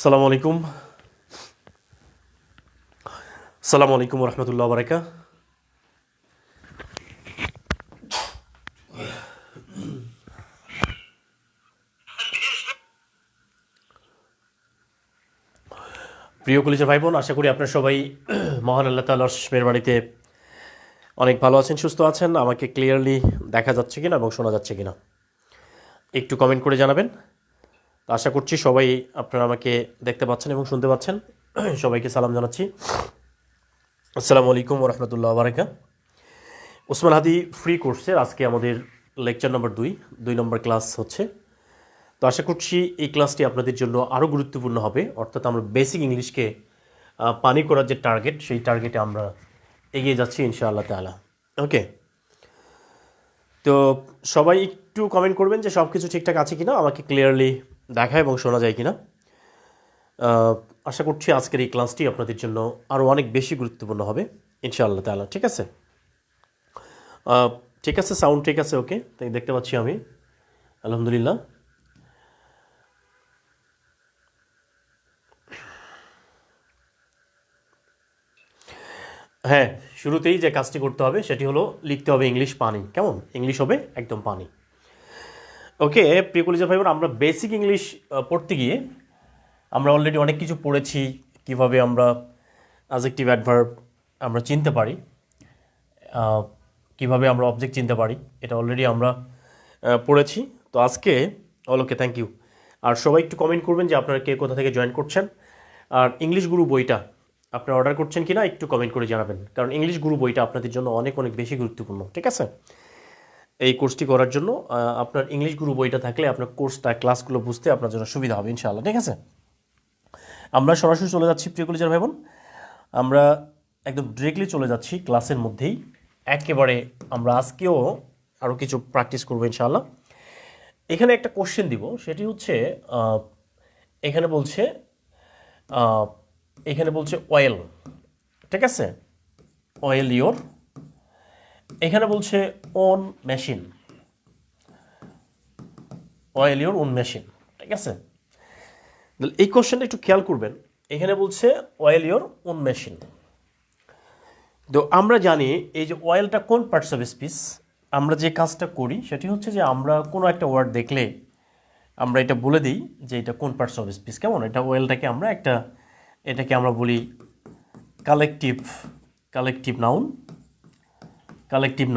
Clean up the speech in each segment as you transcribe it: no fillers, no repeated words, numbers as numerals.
সালামু আলাইকুম। সালামু আলাইকুম রহমতুল্লাহ বারাকা। প্রিয় কলিজার ভাই বোন, আশা করি আপনারা সবাই মহান আল্লাহ তাআলার মেহেরবানিতে অনেক ভালো আছেন, সুস্থ আছেন। আমাকে ক্লিয়ারলি দেখা যাচ্ছে কিনা এবং শোনা যাচ্ছে কিনা একটু কমেন্ট করে জানাবেন। তো আশা করছি সবাই আপনারা আমাকে দেখতে পাচ্ছেন এবং শুনতে পাচ্ছেন। সবাইকে সালাম জানাচ্ছি। আসসালামু আলাইকুম রহমতুল্লাহ বারাকা। ওসমান হাদি ফ্রি কোর্সের আজকে আমাদের লেকচার নম্বর 2 নম্বর ক্লাস হচ্ছে। তো আশা করছি এই ক্লাসটি আপনাদের জন্য আরও গুরুত্বপূর্ণ হবে, অর্থাৎ আমরা বেসিক ইংলিশকে পানি করার যে টার্গেট, সেই টার্গেটে আমরা এগিয়ে যাচ্ছি ইনশাআল্লাহ তাআলা। ওকে, তো সবাই একটু কমেন্ট করবেন যে সব কিছু ঠিকঠাক আছে কিনা, আমাকে ক্লিয়ারলি দেখা এবং শোনা যায় কিনা। আশা করছি আজকের এই ক্লাসটি আপনাদের জন্য আরও অনেক বেশি গুরুত্বপূর্ণ হবে ইনশাআল্লাহ তাআলা। ঠিক আছে, ঠিক আছে, সাউন্ড ঠিক আছে, ওকে, তাই দেখতে পাচ্ছি আমি, আলহামদুলিল্লাহ। হ্যাঁ, শুরুতেই যে কাজটি করতে হবে সেটি হলো লিখতে হবে ইংলিশ পানি। কেমন? ইংলিশ হবে একদম পানি। ওকে প্রিয় কলিজার ভাই বোন, আমরা বেসিক ইংলিশ পড়তে গিয়ে আমরা অলরেডি অনেক কিছু পড়েছি। কিভাবে আমরা অ্যাডজেক্টিভ অ্যাডভার্ব আমরা চিনতে পারি, কিভাবে আমরা অবজেক্ট চিনতে পারি, এটা অলরেডি আমরা পড়েছি। তো আজকে ওকে, থ্যাংক ইউ। আর সবাই একটু কমেন্ট করবেন যে আপনারা কে কোথা থেকে জয়েন করছেন, আর ইংলিশ গুরু বইটা আপনারা অর্ডার করছেন কিনা একটু কমেন্ট করে জানাবেন, কারণ ইংলিশ গুরু বইটা আপনাদের জন্য অনেক অনেক বেশি গুরুত্বপূর্ণ। ঠিক আছে, এই কোর্সটি করার জন্য আপনার ইংলিশ গুরু বইটা থাকলে আপনার কোর্সটা ক্লাসগুলো বুঝতে আপনার জন্য সুবিধা হবে ইনশাআল্লাহ। ঠিক আছে, আমরা সরাসরি চলে যাচ্ছি প্রিয় কলিজার ভাই বোন, আমরা একদম ডিরেক্টলি চলে যাচ্ছি ক্লাসের মধ্যেই। একেবারে আমরা আজকেও আরও কিছু প্র্যাকটিস করবো ইনশাআল্লাহ। এখানে একটা কোশ্চেন দিব, সেটি হচ্ছে এখানে বলছে অয়েল। ঠিক আছে, অয়েল ইওর, এখানে বলছে own machine, oil your own machine. ঠিক আছে, এই কোশ্চেনটা একটু খেয়াল করবেন। এখানে বলছে অয়েল ইওর ওন মেশিন। তো আমরা জানি এই যে অয়েলটা কোন পার্টস অফ স্পিচ। আমরা যে কাজটা করি সেটি হচ্ছে যে আমরা কোনো একটা ওয়ার্ড দেখলে আমরা এটা বলে দিই যে এটা কোন পার্টস অফ স্পিচ। কেমন? এটা অয়েলটাকে আমরা এটাকে আমরা বলি কালেকটিভ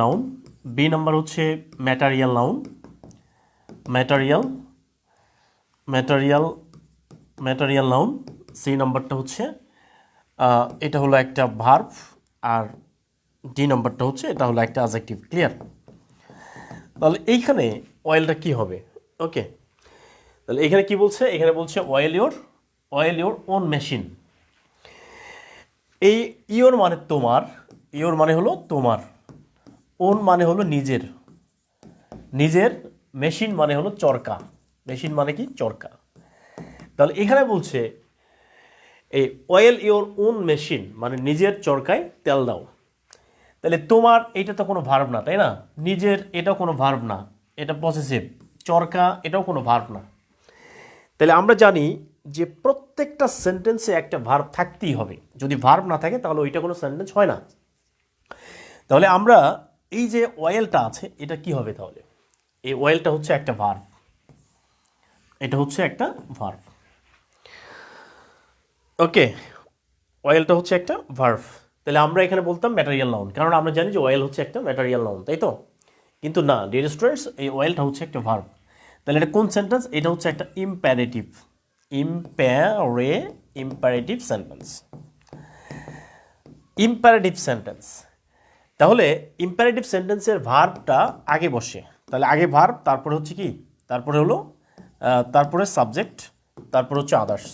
নাউন। বি নাম্বার হচ্ছে material noun, material noun. C নাম্বারটা হচ্ছে এটা হলো একটা ভার্ব, আর ডি নাম্বারটা হচ্ছে এটা হলো একটা অ্যাডজেক্টিভ। ক্লিয়ার? তাহলে এইখানে অয়েলটা কি হবে? ওকে, তাহলে এখানে কি বলছে? এখানে বলছে অয়েল ইওর ওন মেশিন। এই ইওর মানে তোমার, ইওর মানে হলো তোমার, ওন মানে হলো নিজের, মেশিন মানে হলো চরকা। মেশিন মানে কি? চরকা। তাহলে এখানে বলছে এই অয়েল ইওর ওন মেশিন মানে নিজের চরকায় তেল দাও। তাহলে তোমার এটা তো কোনো ভার্ব না, তাই না? নিজের এটাও কোনো ভার্ব না, এটা পসেসিভ। চরকা এটাও কোনো ভার্ব না। তাহলে আমরা জানি যে প্রত্যেকটা সেন্টেন্সে একটা ভার্ব থাকতেই হবে। যদি ভার্ব না থাকে তাহলে ওইটা কোনো সেন্টেন্স হয় না। তাহলে আমরা এই যে অয়েলটা আছে এটা কি হবে? তাহলে এই অয়েলটা হচ্ছে একটা ভার্ব, এটা হচ্ছে একটা ভার্ব। ওকে, অয়েলটা হচ্ছে একটা ভার্ব। তাহলে আমরা এখানে বলতাম ম্যাটেরিয়াল নাউন, কারণ আমরা জানি যে অয়েল হচ্ছে একটা ম্যাটেরিয়াল নাউন, তাই তো? কিন্তু না ডিয়ার স্টুডেন্টস, এই অয়েলটা হচ্ছে একটা ভার্ব। তাহলে এটা কোন সেন্টেন্স? এটা হচ্ছে একটা ইম্পারেটিভ সেন্টেন্স। তাহলে ইম্পারেটিভ সেন্টেন্সের ভার্বটা আগে বসে। তাহলে আগে ভার্ব, তারপরে হচ্ছে কি? তারপরে সাবজেক্ট, তারপর হচ্ছে আদার্স,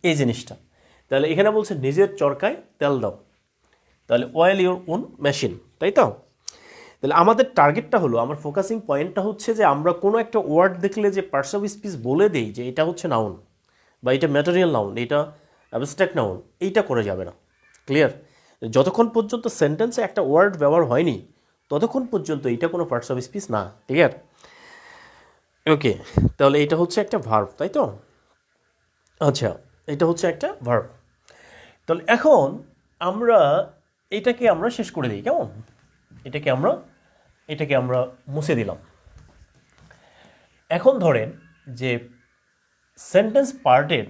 এই জিনিসটা। তাহলে এখানে বলছে নিজের চরকায় তেল দাও। তাহলে অয়েল ইওর ওন মেশিন, তাই তো? তাহলে আমাদের টার্গেটটা হলো, আমার ফোকাসিং পয়েন্টটা হচ্ছে যে আমরা কোনো একটা ওয়ার্ড দেখলে যে পার্টস অফ স্পিচ বলে দেই যে এটা হচ্ছে নাউন বা এটা ম্যাটেরিয়াল নাউন, এটা অ্যাবস্ট্রাক্ট নাউন, এইটা করে যাবে না। ক্লিয়ার? যতক্ষণ পর্যন্ত সেন্টেন্সে একটা ওয়ার্ড ব্যবহার হয়নি ততক্ষণ পর্যন্ত এটা কোনো পার্টস অফ স্পিচ না। ক্লিয়ার? ওকে, তাহলে এটা হচ্ছে একটা ভার্ব, তাই তো? আচ্ছা, এটা হচ্ছে একটা ভার্ব। তাহলে এখন আমরা এটাকে আমরা শেষ করে দিই, কেমন? এটাকে আমরা এটাকে আমরা মুছে দিলাম। এখন ধরেন যে সেন্টেন্স পার্টের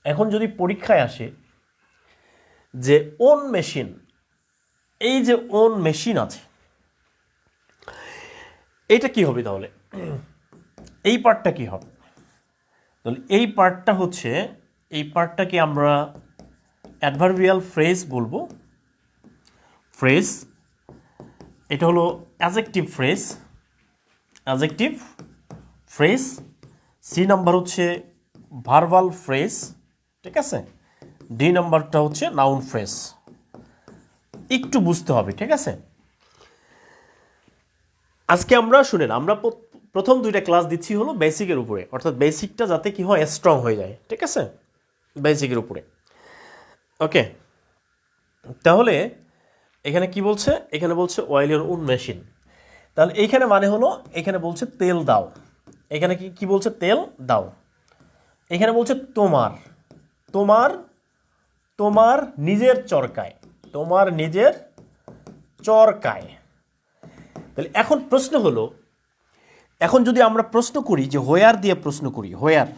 এখন যদি পরীক্ষায় আসে যে ওন মেশিন, এই যে ওন মেশিন আছে, এটা কি হবে তাহলে? এই পার্টটা কি হবে? তাহলে এই পার্টটা হচ্ছে, এই পার্টটাকে আমরা অ্যাডভার্বিয়াল ফ্রেজ বলবো। ফ্রেজ, এটা হলো adjective phrase, adjective phrase. C number হচ্ছে ভার্বাল ফ্রেজ, ঠিক আছে? ডি নাম্বারটা হচ্ছে নাউন ফ্রেজ। একটু বুঝতে হবে, ঠিক আছে? আজকে আমরা শুনেন, আমরা প্রথম দুইটা ক্লাস দিচ্ছি হলো বেসিকের উপরে, অর্থাৎ বেসিকটা যাতে কি হয়, স্ট্রং হয়ে যায়, ঠিক আছে? বেসিকের উপরে, ওকে। তাহলে এখানে কি বলছে? এখানে বলছে অয়েল ইওর ওন মেশিন। তাহলে এইখানে মানে হলো, এখানে বলছে তেল দাও। এখানে কি কি বলছে? তেল দাও। এখানে বলছে তোমার, তোমার তোমার নিজের চরকায়, তোমার নিজের চরকায়। তাহলে এখন প্রশ্ন হলো, এখন যদি আমরা প্রশ্ন করি যে হোয়ার দিয়ে প্রশ্ন করি, হোয়ার,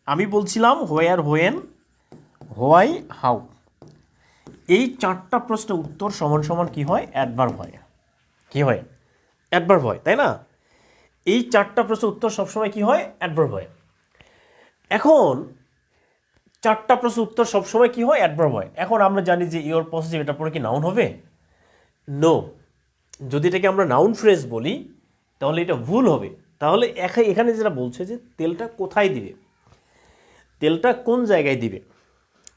আমি বলছিলাম হোয়ার, হোয়েন, হোয়াই, হাউ, এই চারটা প্রশ্ন উত্তর সমান সমান কি হয়? অ্যাডভার্ব হয়। কি হয়? অ্যাডভার্ব হয়, তাই না? এই চারটা প্রশ্ন উত্তর সবসময় কি হয়? অ্যাডভার্ব হয়। এখন চারটা প্রশ্ন উত্তর সবসময় কি হয়? অ্যাডভার্ব হয়। এখন আমরা জানি যে ইওর পসেসিভ, এটা পরে কি নাউন হবে? নো। যদি এটাকে আমরা নাউন ফ্রেজ বলি তাহলে এটা ভুল হবে। তাহলে এখানে যেটা বলছে যে তেলটা কোথায় দিবে, তেলটা কোন জায়গায় দিবে,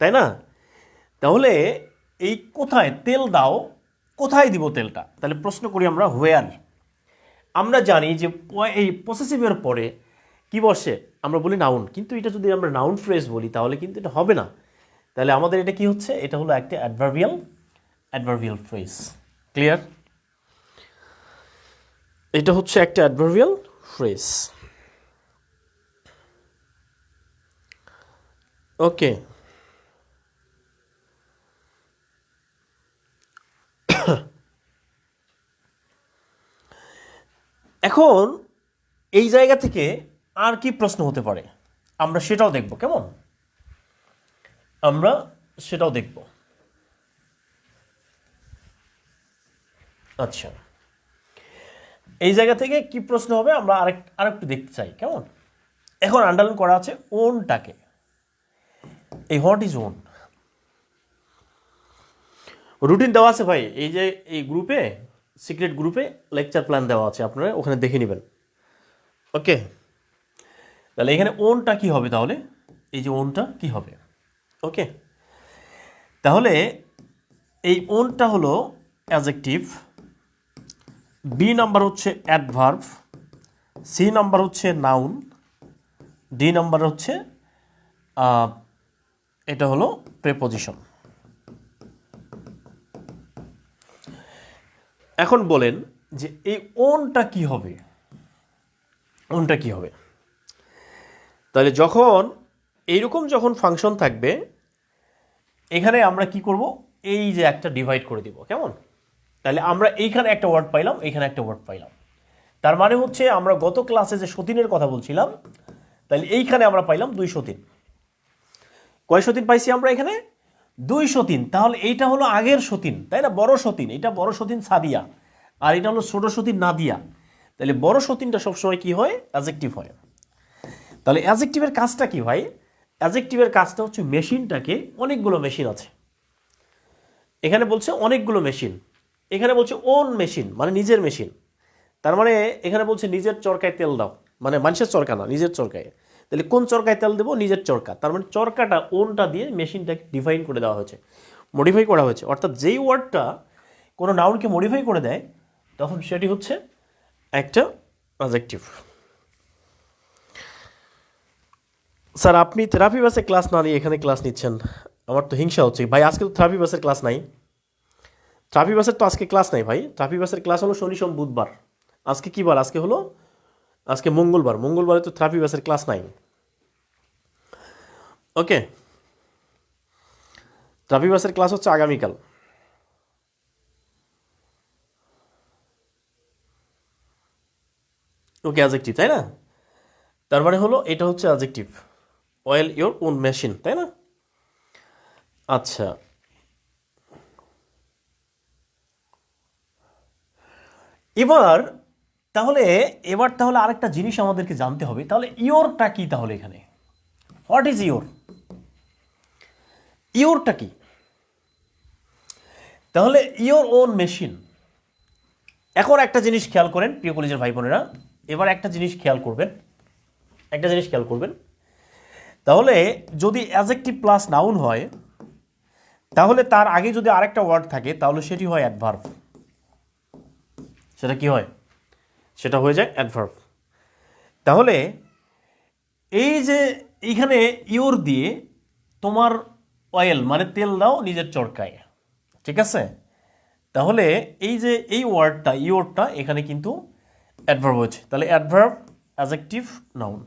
তাই না? তাহলে এই কোথায় তেল দাও, কোথায় দিব তেলটা? তাহলে প্রশ্ন করি আমরা হোয়ার। আমরা জানি যে এই পসেসিভের পরে কি বসে? আমরা বলি নাউন, কিন্তু এটা যদি আমরা নাউন ফ্রেজ বলি তাহলে কিন্তু এটা হবে না। তাহলে আমাদের এটা কি হচ্ছে? এটা হলো একটা অ্যাডভার্বিয়াল ফ্রেজ। ক্লিয়ার? এটা হচ্ছে একটা অ্যাডভার্বিয়াল ফ্রেজ। ওকে। এখন এই জায়গা থেকে আর কি প্রশ্ন হতে পারে আমরা সেটাও দেখব, কেমন? আমরা সেটাও দেখব। আচ্ছা, এই জায়গা থেকে কি প্রশ্ন হবে আমরা আরেকটু দেখতে চাই, কেমন? এখন আন্ডারলাইন করা আছে ওনটাকে। এই হোয়াট ইজ ওন, রুটিন দেওয়া আছে ভাই, এই যে এই গ্রুপে, সিক্রেট গ্রুপে লেকচার প্ল্যান দেওয়া আছে, আপনারা ওখানে দেখে নেবেন। ওকে। তাহলে এখানে ওনটা কি হবে? তাহলে এই যে ওনটা কি হবে? ওকে। তাহলে এই ওনটা হলো অ্যাডজেক্টিভ, বি নাম্বার হচ্ছে অ্যাডভার্ব, সি নাম্বার হচ্ছে নাউন, ডি নাম্বার হচ্ছে এটা হলো প্রেপোজিশন। এখন বলেন যে এই ওনটা কি হবে? ওনটা কি হবে? তাহলে যখন এইরকম যখন ফাংশন থাকবে, এখানে আমরা কি করব? এই যে একটা ডিভাইড করে দিব, কেমন? তাহলে আমরা এইখানে একটা ওয়ার্ড পাইলাম, এইখানে একটা ওয়ার্ড পাইলাম। তার মানে হচ্ছে আমরা গত ক্লাসে যে সতীনের কথা বলছিলাম, তাহলে এইখানে আমরা পাইলাম 203। কয় সতীন পাইছি আমরা এখানে? 203। তাহলে এইটা হলো আগের সতীন, তাই না? বড় সতীন, এটা বড় সতীন সাদিয়া, আর এটা হলো ছোট সতীন নাদিয়া। তাহলে বড় সতীনটা সবসময় কি হয়? অ্যাডজেক্টিভ হয়। তাহলে অ্যাডজেক্টিভের কাজটা কি ভাই? অ্যাডজেক্টিভের কাজটা হচ্ছে মেশিনটাকে, অনেকগুলো মেশিন আছে, এখানে বলছে অনেকগুলো মেশিন, এখানে বলছে ওন মেশিন মানে নিজের মেশিন। তার মানে এখানে বলছে নিজের চরকায় তেল দাও, মানে মানুষের চরকা না, নিজের চরকায়। তাহলে কোন চরকায় তেল দেবো? নিজের চরকা। তার মানে চরকাটা, ওনটা দিয়ে মেশিনটাকে ডিফাইন করে দেওয়া হয়েছে, মডিফাই করা হয়েছে। অর্থাৎ যেই ওয়ার্ডটা কোনো নাউনকে মডিফাই করে দেয় তখন সেটি হচ্ছে একটা অ্যাডজেক্টিভ। স্যার আপনি থেরাপি বাসে ক্লাস না নিয়ে এখানে ক্লাস নিচ্ছেন, আমার তো হিংসা হচ্ছে ভাই। আজকে তো থেরাপি বাসের ক্লাস নাই, থেরাপি বাসের তো আজকে ক্লাস নাই ভাই। থেরাপি বাসের ক্লাস হলো শনি সোম বুধবার। আজকে কী বার? আজকে হলো, আজকে মঙ্গলবার, মঙ্গলবারে তো থেরাপি বাসের ক্লাস নাই। ওকে, রাফি বাসের ক্লাস হচ্ছে আগামীকাল। ওকে, অ্যাজেক্টিভ তাই না? তার মানে হলো এটা হচ্ছে adjective, oil your own machine, তাই না? আচ্ছা, এবার তাহলে আরেকটা জিনিস আমাদেরকে জানতে হবে, তাহলে ইওরটা কি? তাহলে এখানে হোয়াট ইজ ইওর? ইওরটা কি? তাহলে ইওর ওন মেশিন। এখন একটা জিনিস খেয়াল করেন প্রিয় কলেজের ভাই বোনেরা, এবার একটা জিনিস খেয়াল করবেন, তাহলে যদি অ্যাজেক্টিভ প্লাস নাউন হয়, তাহলে তার আগে যদি আরেকটা ওয়ার্ড থাকে তাহলে সেটি হয় অ্যাডভার্ব। সেটা কি হয়? সেটা হয়ে যায় অ্যাডভার্ব। তাহলে এই যে এইখানে ইওর দিয়ে তোমার অয়েল মানে তেল দাও নিজের চরকায়, ঠিক আছে? তাহলে এই যে এই ওয়ার্ডটা ইওরটা এখানে কিন্তু অ্যাডভার্ব হচ্ছে। তাহলে অ্যাডভার্ব, অ্যাডজেক্টিভ, নাউন।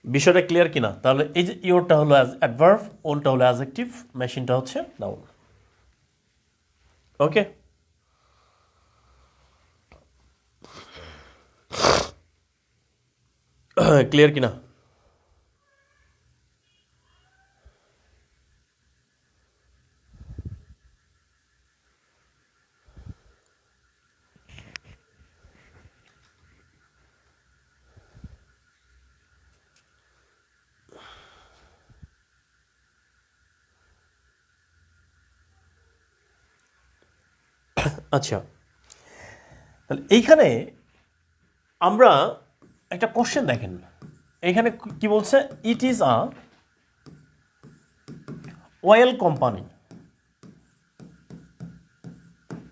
বিষয়টা ক্লিয়ার কিনা? তাহলে এই যে ইওরটা হলো অ্যাডভার্ব, ওনটা হলো অ্যাডজেক্টিভ, মেশিনটা হচ্ছে নাউন। ওকে, ক্লিয়ার কিনা? আচ্ছা, তাহলে এইখানে আমরা একটা কোশ্চেন দেখেন, এইখানে কি বলছে? It is a oil company.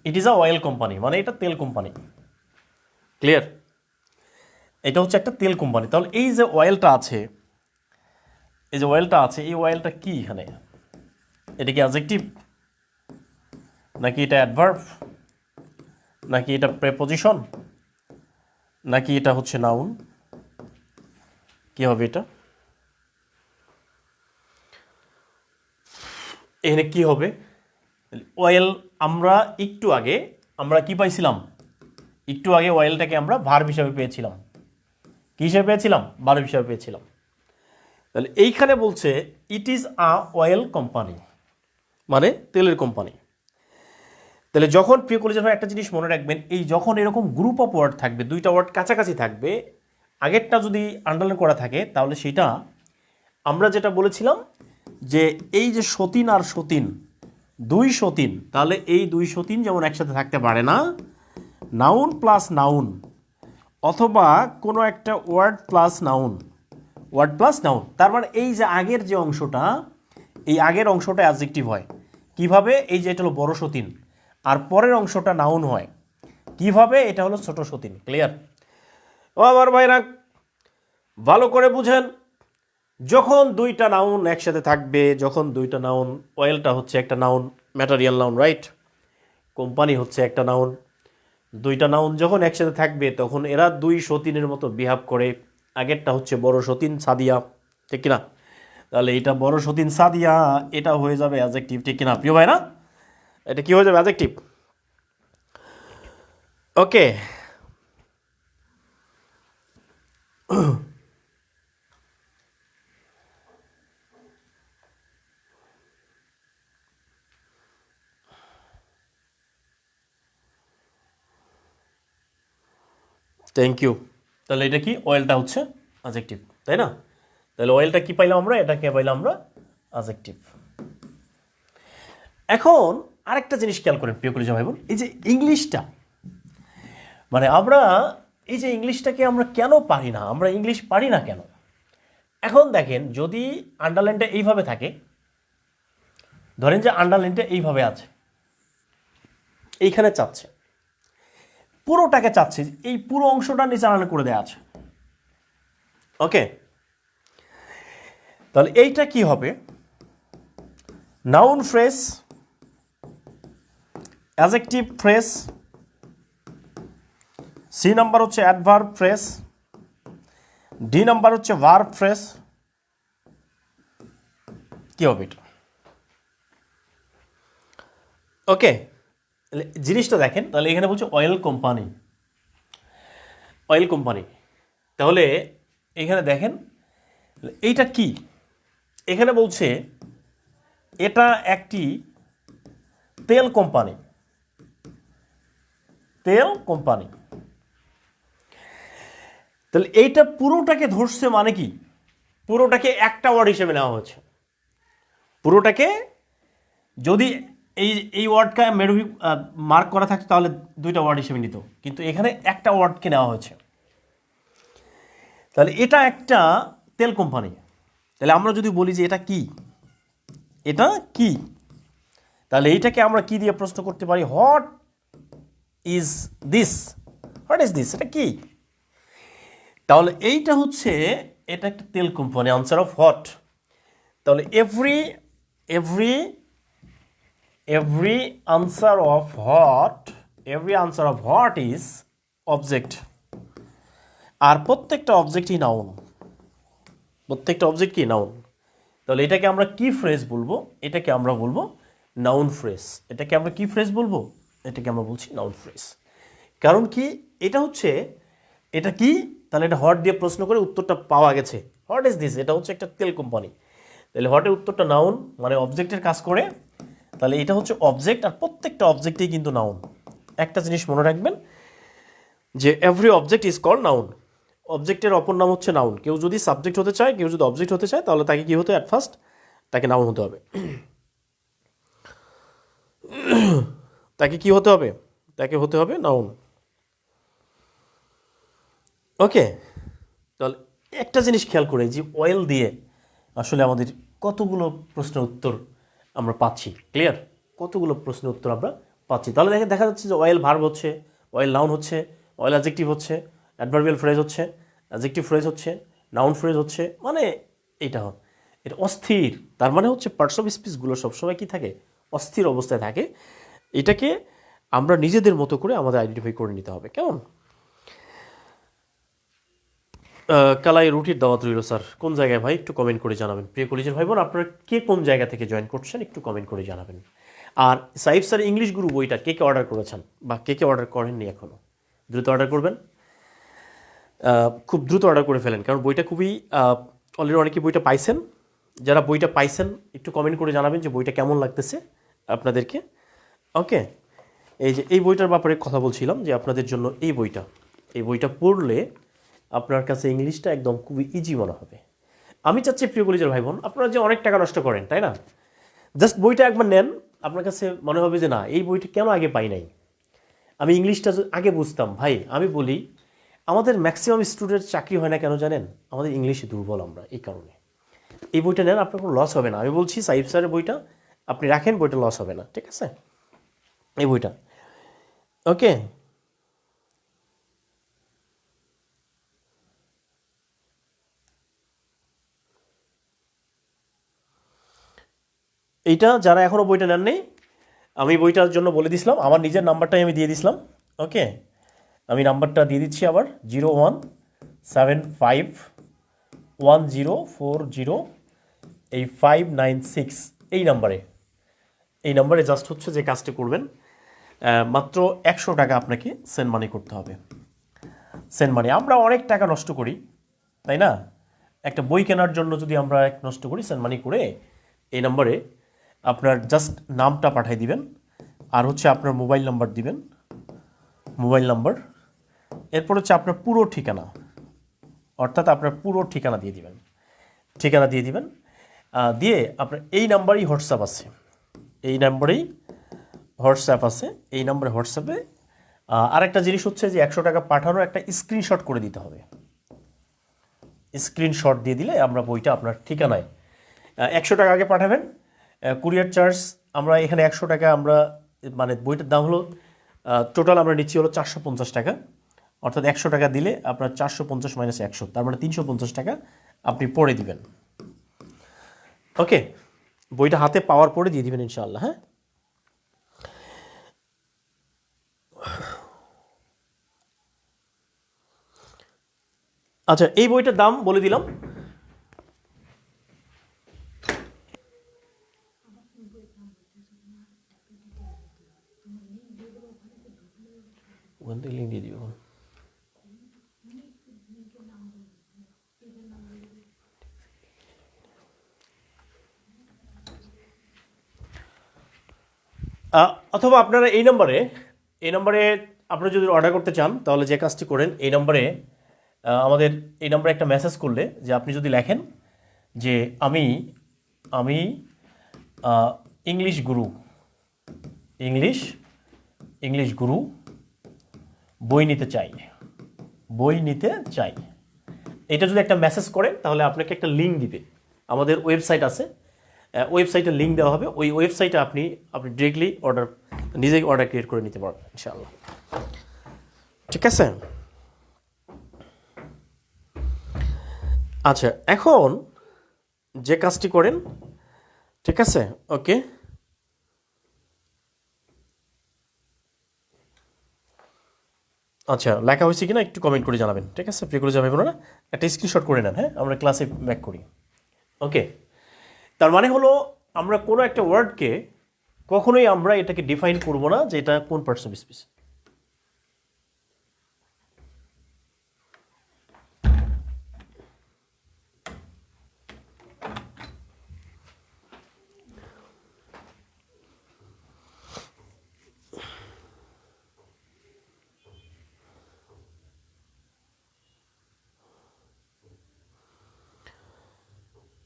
It is a oil company মানে এটা তেল কোম্পানি। ক্লিয়ার? এটা হচ্ছে একটা তেল কোম্পানি। তাহলে এই যে অয়েলটা আছে, এই অয়েলটা কি এখানে? এটা কি অ্যাডজেক্টিভ, নাকি এটা অ্যাডভার্ব, নাকি এটা প্রেপোজিশন, নাকি এটা হচ্ছে নাউন? কি হবে এটা? এখানে কি হবে? অয়েল, আমরা কি পাইছিলাম? একটু আগে অয়েলটাকে আমরা ভার্ব হিসাবে পেয়েছিলাম। কি হিসাবে পেয়েছিলাম? ভার্ব হিসাবে পেয়েছিলাম। তাহলে এইখানে বলছে it is a oil company মানে তেলের কোম্পানি। তাহলে যখন প্রিয় কলেজের ভাই একটা জিনিস মনে রাখবেন, এই যখন এরকম গ্রুপ অফ ওয়ার্ড থাকবে, দুইটা ওয়ার্ড কাছাকাছি থাকবে, আগেরটা যদি আন্ডারলাইন করা থাকে তাহলে সেটা আমরা যেটা বলেছিলাম যে এই যে সতীন আর সতীন, দুই সতীন, তাহলে এই দুই সতীন যেমন একসাথে থাকতে পারে না, নাউন প্লাস নাউন অথবা কোনো একটা ওয়ার্ড প্লাস নাউন, তার মানে এই যে আগের যে অংশটা, এই আগের অংশটা অ্যাডজেক্টিভ হয় কিভাবে? এই যে এটা হলো বড় সতীন, আর পরের অংশটা নাউন হয় কিভাবে? এটা হলো ছোট সতীন। ক্লিয়ার? ও আমার ভাইরা ভালো করে বুঝেন, যখন দুইটা নাউন একসাথে থাকবে, যখন দুইটা নাউন, অয়েলটা হচ্ছে একটা noun, material noun, right? Company হচ্ছে একটা নাউন। দুইটা নাউন যখন একসাথে থাকবে তখন এরা দুই সতীনের মতো বিহেভ করে। আগেরটা হচ্ছে বড় সতীন সাদিয়া, ঠিক কিনা? তাহলে এটা বড় সতীন সাদিয়া, এটা হয়ে যাবে অ্যাডজেক্টিভ, ঠিক কিনা প্রিয় ভাইরা? এটা কি হয়ে যাবে? অ্যাডজেক্টিভ। Okay, thank you. তাহলে এটা কি? অয়েলটা হচ্ছে অ্যাডজেক্টিভ, তাই না? তাহলে অয়েলটা কি পাইলাম আমরা? এটাকে পাইলাম আমরা অ্যাডজেক্টিভ। এখন আরেকটা জিনিস খেয়াল করেন প্রিয় কলেজ ভাই বোন, এই যে ইংলিশটা, মানে আমরা এই যে ইংলিশটাকে আমরা কেন পারি না, আমরা ইংলিশ পারি না কেন? এখন দেখেন, যদি আন্ডারলাইনটা এইভাবে থাকে, ধরেন যে আন্ডারলাইনটা এইভাবে আছে, এইখানে চাচ্ছে, পুরোটাকে চাচ্ছে, এই পুরো অংশটা নিচে আন্ডারলাইন করে দেওয়া আছে। ওকে, তাহলে এইটা কি হবে? Noun phrase, adjective phrase, C number হচ্ছে অ্যাডভার্ব ফ্রেজ, ডি নাম্বার হচ্ছে ভার্ব ফ্রেজ। কি হবে এটা? ওকে, জিনিসটা দেখেন, তাহলে এখানে বলছে অয়েল কোম্পানি, অয়েল কোম্পানি। তাহলে এখানে দেখেন এইটা কি, এখানে বলছে এটা একটি তেল কোম্পানি, তেল কোম্পানি। তাহলে এইটা পুরোটাকে ধরছে মানে কি, পুরোটাকে একটা ওয়ার্ড হিসেবে নেওয়া হচ্ছে। পুরোটাকে যদি এই এই ওয়ার্ডটা মেরুভি মার্ক করা থাকতো তাহলে দুইটা ওয়ার্ড হিসেবে নিত, কিন্তু এখানে একটা ওয়ার্ডকে নেওয়া হয়েছে। তাহলে এটা একটা তেল কোম্পানি। তাহলে আমরা যদি বলি যে এটা কি, এটা কি, তাহলে এইটাকে আমরা কি দিয়ে প্রশ্ন করতে পারি? What is this, what is this, এটা কি? তাহলে এইটা হচ্ছে, এটা একটা তেল কোম্পানি, আনসার অফ হোয়াট। তাহলে every every every answer of what, every answer of what is object. আর প্রত্যেকটা অবজেক্টই নাউন, প্রত্যেকটা অবজেক্ট কি? নাউন। তাহলে এটাকে আমরা কি ফ্রেজ বলবো? এটাকে আমরা বলবো নাউন ফ্রেজ। এটাকে আমরা কি ফ্রেজ বলবো? এটাকে আমরা বলছি নাউন ফ্রেজ। কারণ কি, এটা হচ্ছে, এটা কি, তাহলে এটা হট দিয়ে প্রশ্ন করে উত্তরটা পাওয়া গেছে। হোয়াট ইজ দিস, এটা হচ্ছে একটা তেল কোম্পানি। তাহলে হটের উত্তরটা নাউন, মানে অবজেক্টের কাজ করে। তাহলে এটা হচ্ছে অবজেক্ট, আর প্রত্যেকটা অবজেক্টেই কিন্তু নাউন। একটা জিনিস মনে রাখবেন যে every object is called noun. অবজেক্টের অপর নাম হচ্ছে নাউন। কেউ যদি সাবজেক্ট হতে চায়, কেউ যদি অবজেক্ট হতে চায়, তাহলে তাকে কি হতে, অ্যাট ফার্স্ট তাকে নাউন হতে হবে। তাকে কি হতে হবে? তাকে হতে হবে নাউন। ওকে, তাহলে একটা জিনিস খেয়াল করে, যে অয়েল দিয়ে আসলে আমাদের কতগুলো প্রশ্নের উত্তর আমরা পাচ্ছি। ক্লিয়ার? কতগুলো প্রশ্নের উত্তর আমরা পাচ্ছি। তাহলে দেখা যাচ্ছে যে অয়েল ভার্ব হচ্ছে, অয়েল নাউন হচ্ছে, অয়েল অ্যাডজেক্টিভ হচ্ছে, অ্যাডভার্বিয়াল ফ্রেজ হচ্ছে, অ্যাডজেক্টিভ ফ্রেজ হচ্ছে, নাউন ফ্রেজ হচ্ছে। মানে এটা এটা অস্থির। তার মানে হচ্ছে পার্টস অফ স্পিচগুলো সবসময় কি থাকে? অস্থির অবস্থায় থাকে। এটাকে আমরা নিজেদের মতো করে আমাদের আইডেন্টিফাই করে নিতে হবে। কেমন? কালাই রুটির দাওয়াত রইল স্যার। কোন জায়গায় ভাই? একটু কমেন্ট করে জানাবেন। প্রিয় কলেজের ভাই বোন, আপনারা কে কোন জায়গা থেকে জয়েন করছেন একটু কমেন্ট করে জানাবেন। আর সাইফ স্যার ইংলিশ গুরু বইটা কে কে অর্ডার করেছেন বা কে কে অর্ডার করেননি এখনও, দ্রুত অর্ডার করবেন। খুব দ্রুত অর্ডার করে ফেলেন, কারণ বইটা খুবই, অলরেডি অনেকে বইটা পাইছেন। যারা বইটা পাইছেন একটু কমেন্ট করে জানাবেন যে বইটা কেমন লাগতেছে আপনাদেরকে। ওকে, এই যে এই বইটার ব্যাপারে কথা বলছিলাম, যে আপনাদের জন্য এই বইটা, এই বইটা পড়লে আপনার কাছে ইংলিশটা একদম খুবই ইজি মনে হবে। আমি চাচ্ছি প্রিয় কলেজের ভাই বোন, আপনারা যে অনেক টাকা নষ্ট করেন, তাই না? জাস্ট বইটা একবার নেন, আপনার কাছে মনে হবে যে না, এই বইটা কেন আগে পাই নাই, আমি ইংলিশটা আগে বুঝতাম। ভাই আমি বলি, আমাদের ম্যাক্সিমাম স্টুডেন্ট চাকরি হয় না কেন জানেন? আমাদের ইংলিশে দুর্বল আমরা, এই কারণে। এই বইটা নেন, আপনার কোনো লস হবে না। আমি বলছি সাইফ স্যারের বইটা আপনি রাখেন, বইটা লস হবে না, ঠিক আছে? এই বইটা, ওকে। এইটা যারা এখনও বইটা নেননি, আমি বইটার জন্য বলে দিছিলাম, আমার নিজের নাম্বারটাই আমি দিয়ে দিছিলাম। ওকে, আমি নাম্বারটা দিয়ে দিচ্ছি আবার, 01751040 এই নাম্বারে। এই নাম্বারে জাস্ট হচ্ছে যে কাজটা করবেন, মাত্র 100 টাকা আপনাকে সেন্ড মানি করতে হবে। সেন্ড মানি, আমরা অনেক টাকা নষ্ট করি, তাই না? একটা বই কেনার জন্য যদি আমরা নষ্ট করি, সেন্ড মানি করে এই নাম্বারে আপনার জাস্ট নামটা পাঠিয়ে দিবেন, আর হচ্ছে আপনার মোবাইল নাম্বার দিবেন, মোবাইল নাম্বার, এরপর হচ্ছে আপনার পুরো ঠিকানা, অর্থাৎ আপনার পুরো ঠিকানা দিয়ে দিবেন, ঠিকানা দিয়ে দিবেন। দিয়ে আপনার এই নাম্বারেই হোয়াটসঅ্যাপ আছে, এই নাম্বারেই হোয়াটসঅ্যাপ আছে, এই নাম্বারে হোয়াটসঅ্যাপে আরেকটা জিনিস হচ্ছে যে 100 টাকা পাঠানোর একটা স্ক্রিনশট করে দিতে হবে। স্ক্রিনশট দিয়ে দিলে আমরা বইটা আপনার ঠিকানায়, 100 টাকা আগে পাঠাবেন, কুরিয়ার চার্জ আমরা এখানে 100 টাকা, আমরা মানে বইটার দাম হলো, টোটাল আমরা নিচ্ছি হলো 450 টাকা, অর্থাৎ 100 টাকা দিলে আপনার 450 মাইনাস 100, তার মানে 350 টাকা আপনি পরে দিবেন। ওকে, বইটা হাতে পাওয়ার পরে দিয়ে দিবেন ইনশাআল্লাহ। হ্যাঁ, আচ্ছা, এই বইটার দাম বলে দিলাম। ওখান থেকে লিঙ্ক দিয়ে দিব। অথবা আপনারা এই নম্বরে আপনারা যদি অর্ডার করতে চান তাহলে যে কাজটি করেন, এই নম্বরে আমাদের এই নম্বরে একটা মেসেজ করলে, যে আপনি যদি লেখেন যে আমি আমি ইংলিশ গুরু ইংলিশ গুরু বই নিতে চাই, এটা যদি একটা মেসেজ করেন তাহলে আপনাকে একটা লিঙ্ক দিবে। আমাদের ওয়েবসাইট আছে, ওয়েবসাইটের লিঙ্ক দেওয়া হবে। ওই ওয়েবসাইটে আপনি ডিরেক্টলি নিজেই অর্ডার ক্রিয়েট করে নিতে পারবেন ইনশাআল্লাহ। ঠিক আছে? আচ্ছা, এখন যে কাজটি করেন, ঠিক আছে, ওকে, আচ্ছা লেখা হয়েছে কিনা একটু কমেন্ট করে জানাবেন। ঠিক আছে প্রিয় কলেজের ভাই বোনেরা, একটা স্ক্রিনশট করে নেন। হ্যাঁ, আমরা ক্লাসে ব্যাক করি। ওকে, তার মানে হলো আমরা কোনো একটা ওয়ার্ডকে কখনোই আমরা এটাকে ডিফাইন করব না যে এটা কোন parts of speech.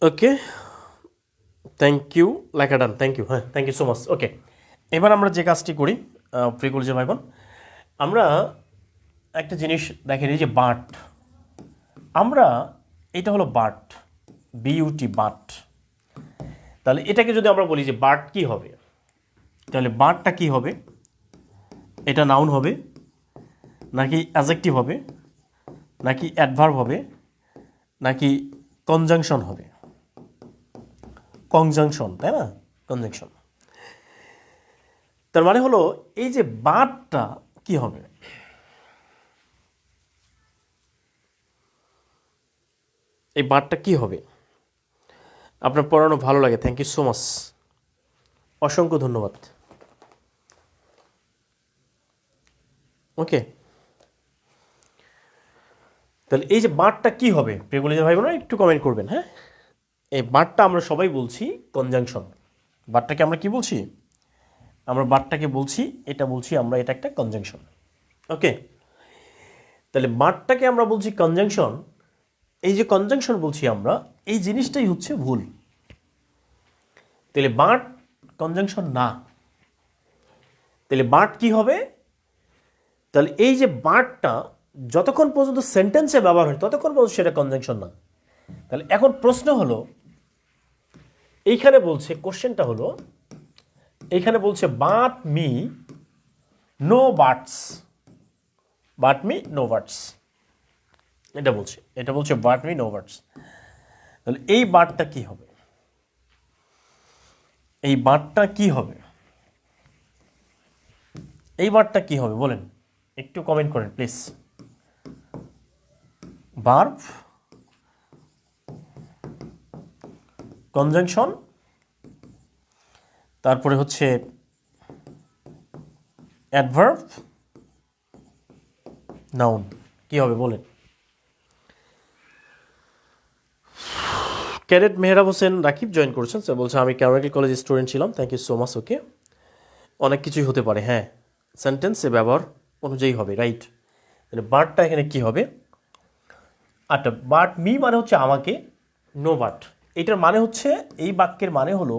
Okay, thank you, লেখা ডান, থ্যাংক ইউ, হ্যাঁ thank you so much. Okay, এবার আমরা যে কাজটি করি প্রিয় কলেজের ভাই বোন, আমরা একটা জিনিস দেখেন, এই যে বাট, আমরা এটা হলো বাট, বিউটি বাট। তাহলে এটাকে যদি আমরা বলি যে বাট কি হবে, তাহলে বাটটা কি হবে? এটা নাউন হবে নাকি অ্যাডজেক্টিভ হবে নাকি অ্যাডভার্ব হবে নাকি কনজাংশন হবে? কনজাংশন, তাই না? কনজাংশন। তার মানে হলো এই যে বাটটা কি হবে? এই বাটটা কি হবে? আপনার পড়ানো ভালো লাগে, থ্যাংক ইউ সো মাচ, অসংখ্য ধন্যবাদ। ওকে, তাহলে এই যে বাটটা কি হবে প্রিয় কলেজের ভাই বোনেরা, একটু কমেন্ট করবেন। হ্যাঁ, এই বাটটা আমরা সবাই বলছি কনজাংশন। বাটটাকে আমরা কি বলছি? আমরা বাটটাকে বলছি, এটা বলছি আমরা, এটা একটা কনজাংশন। ওকে, তাহলে বাটটাকে আমরা বলছি কনজাংশন। এই যে কনজাংশন বলছি আমরা, এই জিনিসটাই হচ্ছে ভুল। তাহলে বাট কনজাংশন না, তাহলে বাট কি হবে? তাহলে এই যে বাটটা যতক্ষণ পর্যন্ত সেন্টেন্সে ব্যবহার হয় ততক্ষণ পর্যন্ত সেটা কনজাংশন না। তাহলে এখন প্রশ্ন হলো, এইখানে বলছে, কোশ্চেনটা হলো, এইখানে বলছে but me no buts, but me no buts, এটা বলছে বাট মি নো বাটস। তাহলে এই বাটটা কি হবে? এই বাটটা কি হবে? এই বাটটা কি হবে বলেন, একটু কমেন্ট করেন প্লিজ। ভার্ব, কনজাংশন, তারপরে হচ্ছে অ্যাডভার্ব, নাউন, কি হবে বলেন? ক্যাডেট মেহরাব হোসেন রাকিব জয়েন করেছেন, স্যার বলছে আমি ক্যারামেল কলেজ স্টুডেন্ট ছিলাম, থ্যাংক ইউ সো মাচ। ওকে, অনেক কিছুই হতে পারে, হ্যাঁ, সেন্টেন্সে ব্যবহার অনুযায়ী হবে, রাইট। তাহলে বাটটা এখানে কি হবে? আচ্ছা, বাট মি মানে হচ্ছে আমাকে, নো বাট, এটার মানে হচ্ছে, এই বাক্যের মানে হলো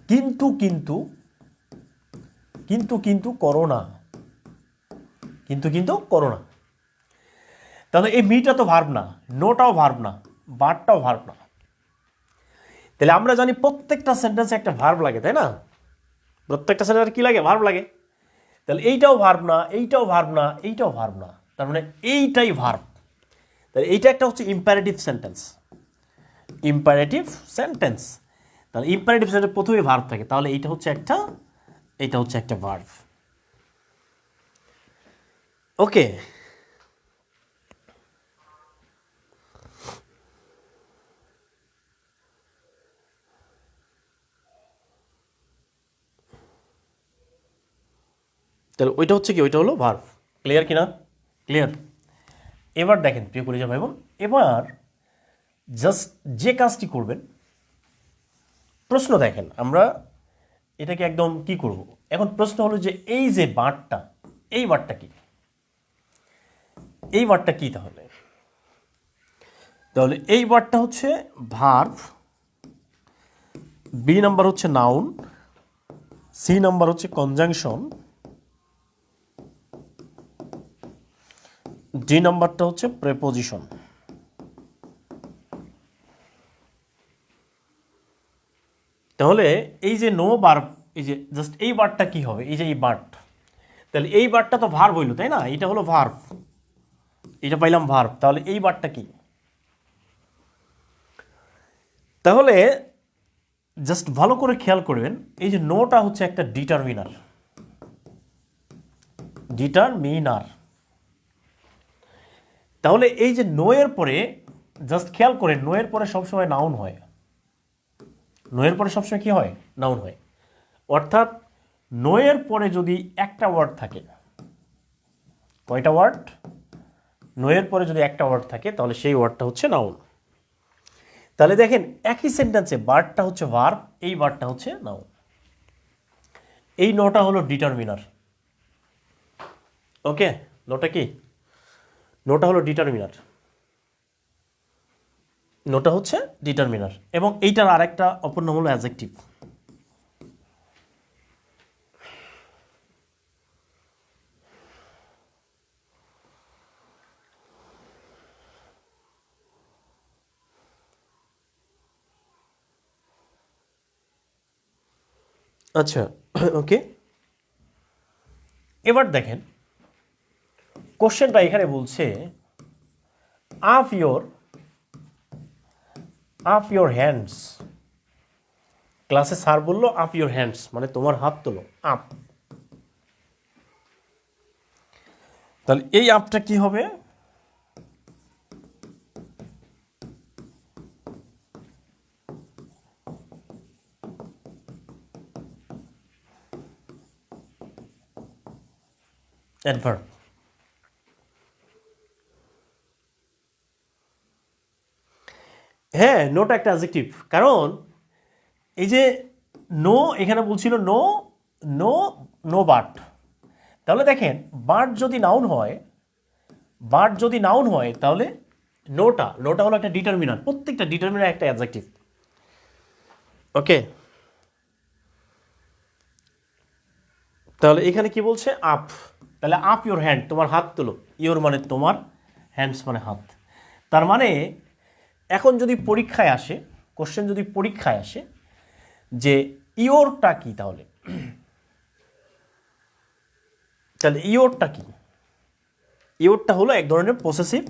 কিন্তু কিন্তু কিন্তু কিন্তু করো না, কিন্তু করো না। তাহলে এই মিটা তো ভার্ব না, নোটাও ভার্ব না, বাটটাও ভার্ব না। তাহলে আমরা জানি প্রত্যেকটা সেন্টেন্সে একটা ভার্ব লাগে, তাই না? প্রত্যেকটা সেন্টেন্সে কি লাগে? ভার্ব লাগে। তাহলে এইটাও ভার্ব না, এইটাও ভার্ব না, এইটাও ভার্ব না, তার মানে এইটাই ভার্ব। তাহলে এইটা একটা হচ্ছে ইম্পারেটিভ সেন্টেন্স, ইম্পারেটিভ সেন্টেন্স। তাহলে ইম্পারেটিভ সেন্টেন্স প্রথমে ভার্ব থাকে, তাহলে এইটা হচ্ছে একটা ভার্ব। ওকে, তাহলে ওইটা হচ্ছে কি, ওইটা হলো ভার্ব। ক্লিয়ার কিনা? ক্লিয়ার। এবার দেখেন প্রিয় কলিজা ভাই বোন, এবার জাস্ট যে কাজটি করবেন, প্রশ্ন দেখেন, আমরা এটাকে একদম কি করব। এখন প্রশ্ন হলো যে এই যে বারটা, এই বারটা কি, এই বারটা কি? তাহলে তাহলে এই বারটা হচ্ছে ভার্ব, বি নাম্বার হচ্ছে নাউন, সি নাম্বার হচ্ছে কনজাংশন, ডি নাম্বারটা হচ্ছে প্রেপোজিশন। তাহলে এই যে নো ভার্ব, এই যে জাস্ট এই বারটা কি হবে, এই যে এই বার্ট, তাহলে এই বারটা তো ভার্ব হইল, তাই না? এটা হলো ভার্ব, এটা পাইলাম ভার্ব। তাহলে এই বারটা কি? তাহলে জাস্ট ভালো করে খেয়াল করবেন, এই যে নোটা হচ্ছে একটা ডিটারমিনার, ডিটারমিনার। তাহলে এই যে নো এর পরে জাস্ট খেয়াল করেন, নো এর পরে সবসময় নাউন হয়, নো এর পরে সবসময় কি হয়? নাউন হয়। অর্থাৎ নো এর পরে যদি একটা ওয়ার্ড থাকে, কয়টা ওয়ার্ড? নো এর পরে যদি একটা ওয়ার্ড থাকে তাহলে সেই ওয়ার্ডটা হচ্ছে নাউন। তাহলে দেখেন একই সেন্টেন্সে বার্ডটা হচ্ছে ভার্ব, এই বার্ডটা হচ্ছে নাউন। এই নোটা হলো ডিটারমিনার। ওকে, নোটা কি? নোটা হলো ডিটারমিনার, নোটা হচ্ছে ডিটারমিনার। এবং এইটার আরেকটা অপর নাম হলো অ্যাডজেক্টিভ। আচ্ছা, ওকে। এবার দেখেন কোশ্চেনটা এখানে বলছে আপ ইয়োর হ্যান্ডস। ক্লাসে স্যার বললো আপ ইয়োর হ্যান্ডস, মানে তোমার হাত তোলো, আপ। তাহলে এই আপটা কি হবে? অ্যাডভার্ব। হ্যাঁ, নোটা একটা অ্যাডজেক্টিভ, কারণ এই যে নো এখানে বলছিল নো, নো, নো বাট। তাহলে দেখেন বাট যদি নাউন হয়, বাট যদি নাউন হয় তাহলে নোটা, নোটা হলো একটা ডিটারমিনার, প্রত্যেকটা ডিটারমিনার একটা অ্যাডজেক্টিভ। ওকে, তাহলে এখানে কি বলছে? আপ। তাহলে আপ ইওর হ্যান্ড, তোমার হাত তোলো, ইওর মানে তোমার, হ্যান্ডস মানে হাত। তার মানে এখন যদি পরীক্ষায় আসে, কোশ্চেন যদি পরীক্ষায় আসে যে ইওরটা কি, তাহলে তাহলে ইওরটা কি? ইওরটা হলো এক ধরনের possessive,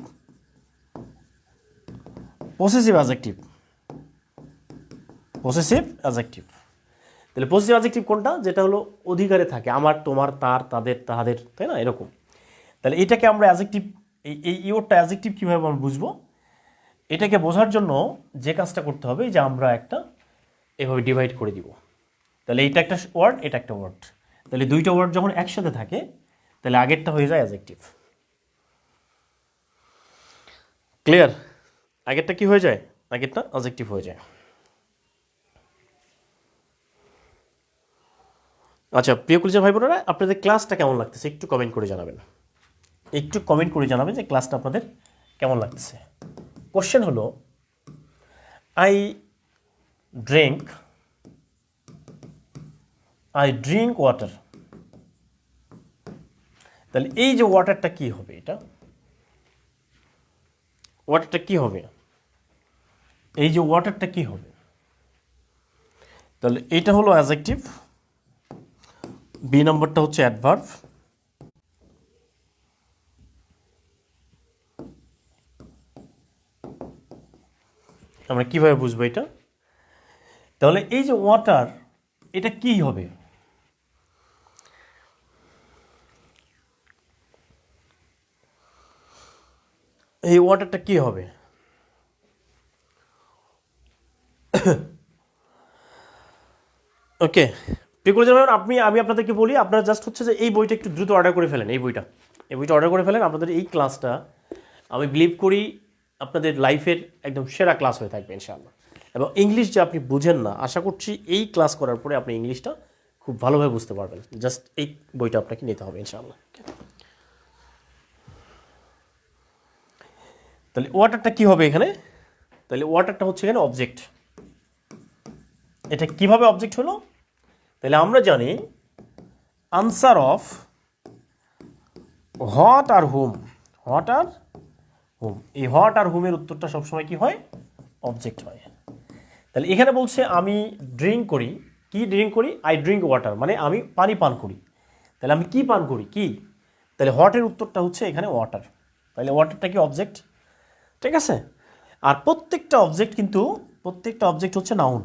possessive adjective, possessive adjective. তাহলে পসেসিভ অ্যাডজেক্টিভ কোনটা? যেটা হলো অধিকারে থাকে, আমার, তোমার, তার, তাদের, তাহাদের, তাই না? এরকম। তাহলে এটাকে আমরা অ্যাডজেক্টিভ, এই ইওরটা অ্যাডজেক্টিভ কীভাবে আমরা বুঝবো? এটাকে বোঝার জন্য যে কাজটা করতে হবে, যে আমরা একটা এভাবে ডিভাইড করে দিব। তাহলে এইটা একটা ওয়ার্ড, এটা একটা ওয়ার্ড। তাহলে দুইটা ওয়ার্ড যখন একসাথে থাকে তাহলে আগেরটা হয়ে যায় অ্যাডজেক্টিভ। ক্লিয়ার? আগেরটা কি হয়ে যায়? আগেরটা অ্যাডজেক্টিভ হয়ে যায়। আচ্ছা প্রিয় কলিজার ভাই বোনেরা, আপনাদের ক্লাসটা কেমন লাগতেছে একটু কমেন্ট করে জানাবেন, একটু কমেন্ট করে জানাবেন যে ক্লাসটা আপনাদের কেমন লাগতেছে। কোশ্চেন হলো আই ড্রিঙ্ক ওয়াটার। তাহলে এই যে ওয়াটারটা কি হবে? এটা ওয়াটারটা কি হবে? এই যে ওয়াটারটা কি হবে? তাহলে এটা হলো অ্যাডজেক্টিভ, বি নম্বরটা হচ্ছে অ্যাডভার্ব, আমরা কিভাবে বুঝবো এটা? তাহলে এই যে ওয়াটার, এটা কি হবে? এই ওয়াটারটা কি হবে? ওকে প্রিকোলজি ভাই আমি আপনাদেরকে বলি, আপনারা জাস্ট হচ্ছে যে এই বইটা একটু দ্রুত অর্ডার করে ফেলেন। এই বইটা অর্ডার করে ফেলেন। আপনাদের এই ক্লাসটা আমি বিলিভ করি আপনাদের লাইফের একদম সেরা ক্লাস হয়ে থাকবে ইনশাআল্লাহ। এবং ইংলিশ যে আপনি বুঝেন না, আশা করছি এই ক্লাস করার পরে আপনি ইংলিশটা খুব ভালোভাবে বুঝতে পারবেন। জাস্ট এই বইটা আপনাকে নিতে হবে ইনশাআল্লাহ। তাহলে ওয়াটারটা কী হবে এখানে? তাহলে ওয়াটারটা হচ্ছে এখানে অবজেক্ট। এটা কিভাবে অবজেক্ট হলো? তাহলে আমরা জানি answer of what are home, এই হোয়াট আর হোমের উত্তরটা সবসময় কি হয়? অবজেক্ট হয়। তাহলে এখানে বলছে আমি ড্রিঙ্ক করি। কি ড্রিঙ্ক করি? আই ড্রিঙ্ক ওয়াটার, মানে আমি পানি পান করি। তাহলে আমি কি পান করি? কি। তাহলে হোয়াটের উত্তরটা হচ্ছে এখানে ওয়াটার। তাহলে ওয়াটারটা কি অবজেক্ট, ঠিক আছে? আর প্রত্যেকটা অবজেক্ট হচ্ছে নাউন।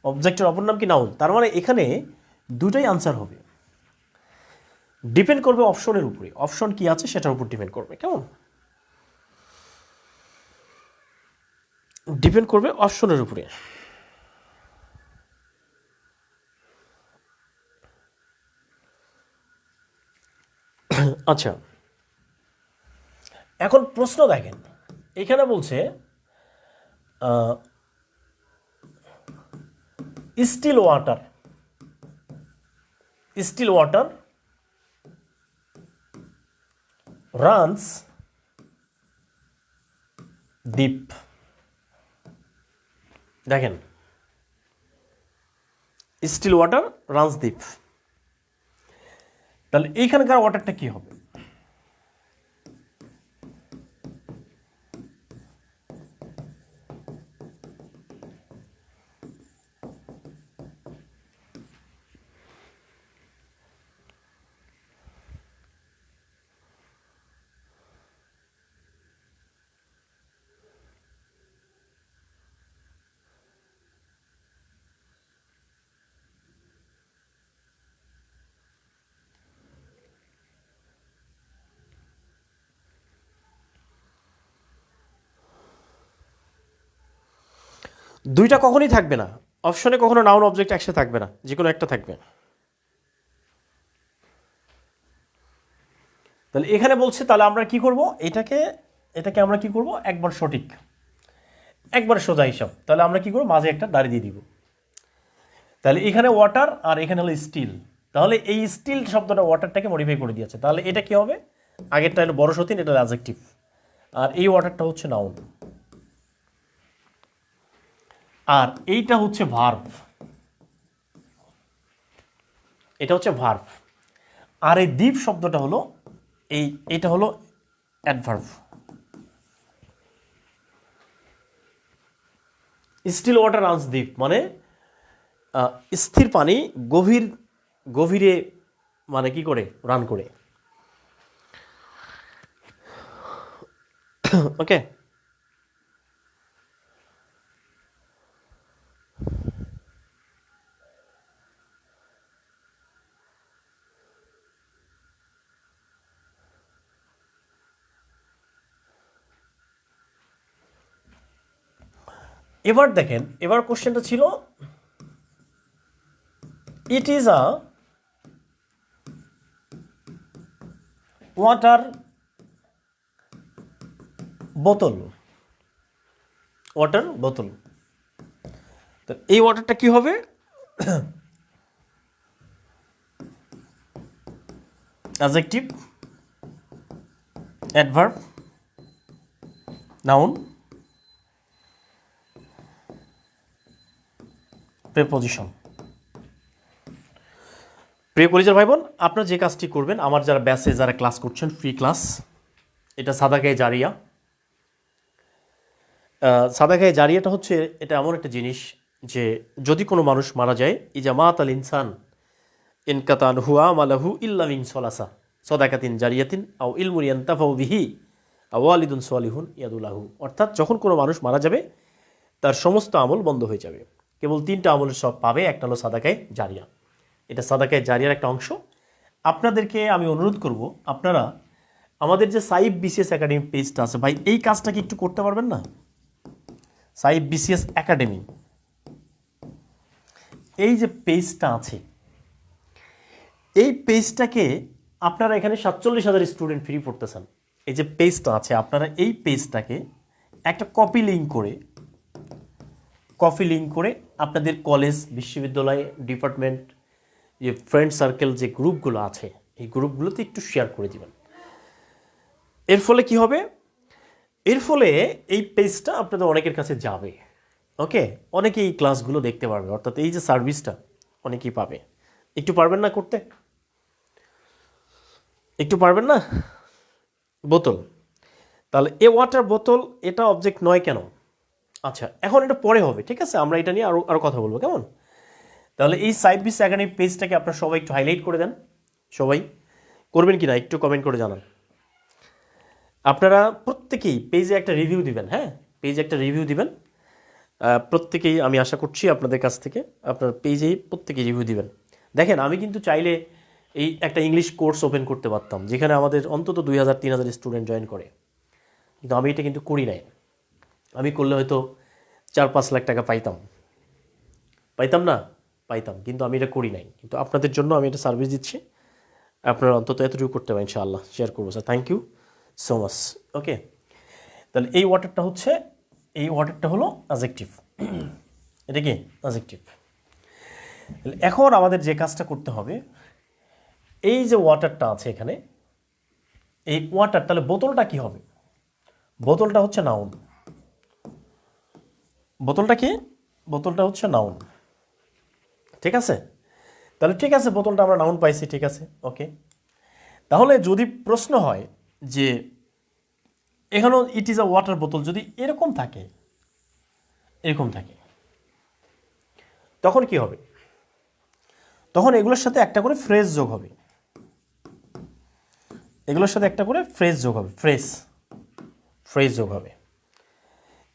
অবজেক্টের অপর নাম কি? নাউন। তার মানে এখানে দুটাই আনসার হবে। ডিপেন্ড করবে অপশনের উপরে, অপশন কি আছে সেটার উপর ডিপেন্ড করবে। কেমন? ডিপেন্ড করবে অপশনের উপরে। আচ্ছা, এখন প্রশ্ন দেখেন, এখানে বলছে স্টিল ওয়াটার রানস ডিপ। দেখেন, স্টিল ওয়াটার রানস ডিপ। তাহলে এইখানকার ওয়াটারটা কি হবে? দুইটা কখনোই থাকবে না অপশনে, কখনো নাউন অবজেক্ট একসাথে থাকবে না, যে কোনো একটা থাকবে। তাহলে এখানে বলছে, তাহলে আমরা কি করব? এটাকে আমরা কি করব? একবার সঠিক, একবার সোজা হিসাব। তাহলে আমরা কি করব? মাঝে একটা দাঁড়িয়ে দিয়ে দিব। তাহলে এখানে ওয়াটার আর এখানে হলো স্টিল। তাহলে এই স্টিল শব্দটা ওয়াটারটাকে মডিফাই করে দিয়েছে। তাহলে এটা কি হবে? আগেরটা হলো বড় সতীন, এটা অ্যাডজেক্টিভ, আর এই ওয়াটারটা হচ্ছে নাউন, আর এইটা হচ্ছে ভার্ব। এটা হচ্ছে ভার্ব। আর এই দ্বীপ শব্দটা হলো এটা হলো adverb. Still water runs deep মানে স্থির পানি গভীরে মানে কি করে? রান করে। ওকে, এবার দেখেন, এবার কোশ্চেনটা ছিল ইট ইজ আ ওয়াটার বোতল। তো এই ওয়াটারটা কি হবে? Adjective, adverb, noun, preposition. প্রিয় কলেজের ভাই বোন, আপনারা যে কাজটি করবেন, আমার যারা ব্যাচে যারা ক্লাস করছেন, ফ্রি ক্লাস, এটা সাদাকায়ে জারিয়া। সাদাকায়ে জারিয়াটা হচ্ছে, এটা এমন একটা জিনিস যে যদি কোনো মানুষ মারা যায়, ইজা মাত আল ইনসান ইনকাতান হুয়া মালাহু ইল্লা মিন সলাসা সদাকাতিন জারিয়াতিন আও ইলমুন ইয়ান্তাফাউ বিহি আও ওয়ালিদুন সালিহুন ইয়াদুলাহু। অর্থাৎ যখন কোনো মানুষ মারা যাবে, তার সমস্ত আমল বন্ধ হয়ে যাবে, কেবল তিনটা আমলের সব পাবে। একটা হলো সাদাকায়ে জারিয়া। এটা সাদাকায়ে জারিয়ার একটা অংশ। আপনাদেরকে আমি অনুরোধ করব, আপনারা আমাদের যে সাইব বিসিএস একাডেমি পেজটা আছে ভাই, এই কাজটা কি একটু করতে পারবেন না? সাইব বিসিএস একাডেমি, এই যে পেজটা আছে, এই পেজটাকে আপনারা এখানে 47,000 স্টুডেন্ট ফ্রি পড়তেছেন। এই যে পেজটা আছে, আপনারা এই পেজটাকে একটা কপি লিঙ্ক করে আপনাদের কলেজ, বিশ্ববিদ্যালয়, ডিপার্টমেন্ট, যে ফ্রেন্ড সার্কেল, যে গ্রুপগুলো আছে, এই গ্রুপগুলোতে একটু শেয়ার করে দিবেন। এর ফলে কি হবে? এর ফলে এই পেজটা আপনাদের অনেকের কাছে যাবে। ওকে, অনেকেই এই ক্লাসগুলো দেখতে পারবে, অর্থাৎ এই যে সার্ভিসটা অনেকেই পাবে। একটু পারবেন না করতে? একটু পারবেন না? বোতল, তাহলে এ ওয়াটার বোতল এটা অবজেক্ট নয় কেন? আচ্ছা, এখন এটা পরে হবে, ঠিক আছে, আমরা এটা নিয়ে আরও কথা বলবো, কেমন? তাহলে এই সাইবিস একাডেমি পেজটাকে আপনারা সবাই একটু হাইলাইট করে দেন। সবাই করবেন কি না একটু কমেন্ট করে জানান। আপনারা প্রত্যেকেই পেজে একটা রিভিউ দিবেন। হ্যাঁ, পেজে একটা রিভিউ দিবেন প্রত্যেকেই। আমি আশা করছি আপনাদের কাছ থেকে আপনার পেজেই প্রত্যেকেই রিভিউ দিবেন। দেখেন, আমি কিন্তু চাইলে এই একটা ইংলিশ কোর্স ওপেন করতে পারতাম, যেখানে আমাদের অন্তত 2,000-3,000 স্টুডেন্ট জয়েন করে, কিন্তু আমি এটা কিন্তু করি নাই। আমি করলে হয়তো 4-5 লাখ টাকা পাইতাম না, কিন্তু আমি এটা করি নাই। কিন্তু আপনাদের জন্য আমি এটা সার্ভিস দিচ্ছি, আপনারা অন্তত এতটুকু করতে পারেন, ইনশাআল্লাহ শেয়ার করবো। Sir, thank you so much. Okay, তাহলে এই ওয়াটারটা হলো অ্যাডজেক্টিভ। এটা কি অ্যাডজেক্টিভ? এখন আমাদের যে কাজটা করতে হবে, এই যে ওয়াটারটা আছে এখানে, এই ওয়াটার, তাহলে বোতলটা কি হবে? বোতলটা হচ্ছে নাউন। বোতলটা কি? বোতলটা হচ্ছে নাউন, ঠিক আছে? তাহলে ঠিক আছে, বোতলটা আমরা নাউন পাইছি, ঠিক আছে, ওকে। তাহলে যদি প্রশ্ন হয় যে এখানেও ইট ইজ আ ওয়াটার বোতল, যদি এরকম থাকে তখন কি হবে? তখন এগুলোর সাথে একটা করে ফ্রেজ যোগ হবে। ফ্রেজ যোগ হবে।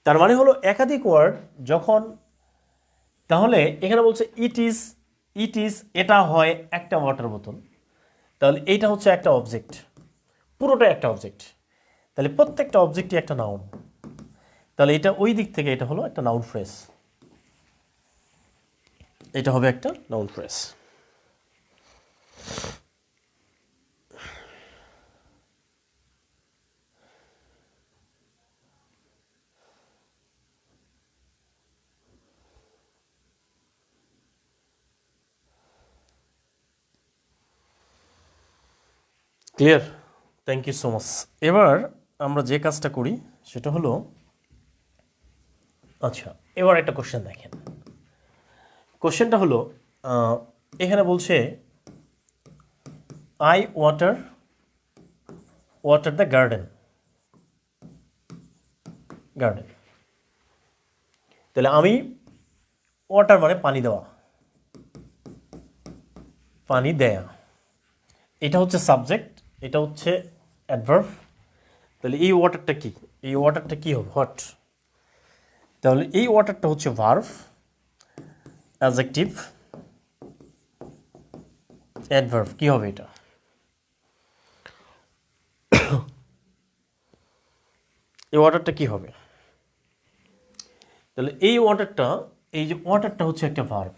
তার মানে হলো একাধিক ওয়ার্ড যখন, তাহলে এখানে বলছে ইট ইজ এটা হয় একটা ওয়াটার বোতল, তাহলে এইটা হচ্ছে একটা অবজেক্ট, পুরোটা একটা অবজেক্ট। তাহলে প্রত্যেকটা অবজেক্টই একটা নাউন। তাহলে এটা ওই দিক থেকে এটা হলো একটা নাউন ফ্রেজ, এটা হবে একটা noun phrase. Clear? Thank you so much. এবার আমরা যে কাজটা করি সেটা হলো, আচ্ছা, এবার একটা কোশ্চেন দেখেন। কোশ্চেনটা হলো, এখানে বলছে আই ওয়াটার দ্য গার্ডেন। তাহলে আমি, ওয়াটার মানে পানি দেয়া, এটা হচ্ছে সাবজেক্ট, এটা হচ্ছে অ্যাডভার্ব। তাহলে এই ওয়াটারটা কি হবে? হট। তাহলে এই ওয়াটারটা হচ্ছে ভার্ব, অ্যাডজেক্টিভ, অ্যাডভার্ব। কি হবে এটা? এই ওয়াটারটা কি হবে? তাহলে এই যে ওয়াটারটা হচ্ছে একটা ভার্ব।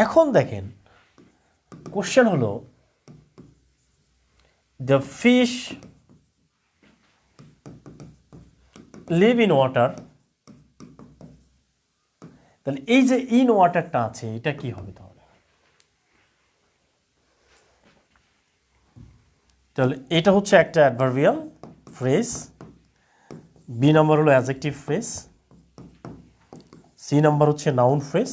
এখন দেখেন, কোশ্চেন হলো the fish live in water. তাহলে এই যে ইন ওয়াটারটা আছে, এটা কি হবে? তাহলে এটা হচ্ছে একটা অ্যাডভার্বিয়াল ফ্রেজ, বি নাম্বার হলো অ্যাডজেক্টিভ ফ্রেজ, সি নাম্বার হচ্ছে নাউন ফ্রেজ,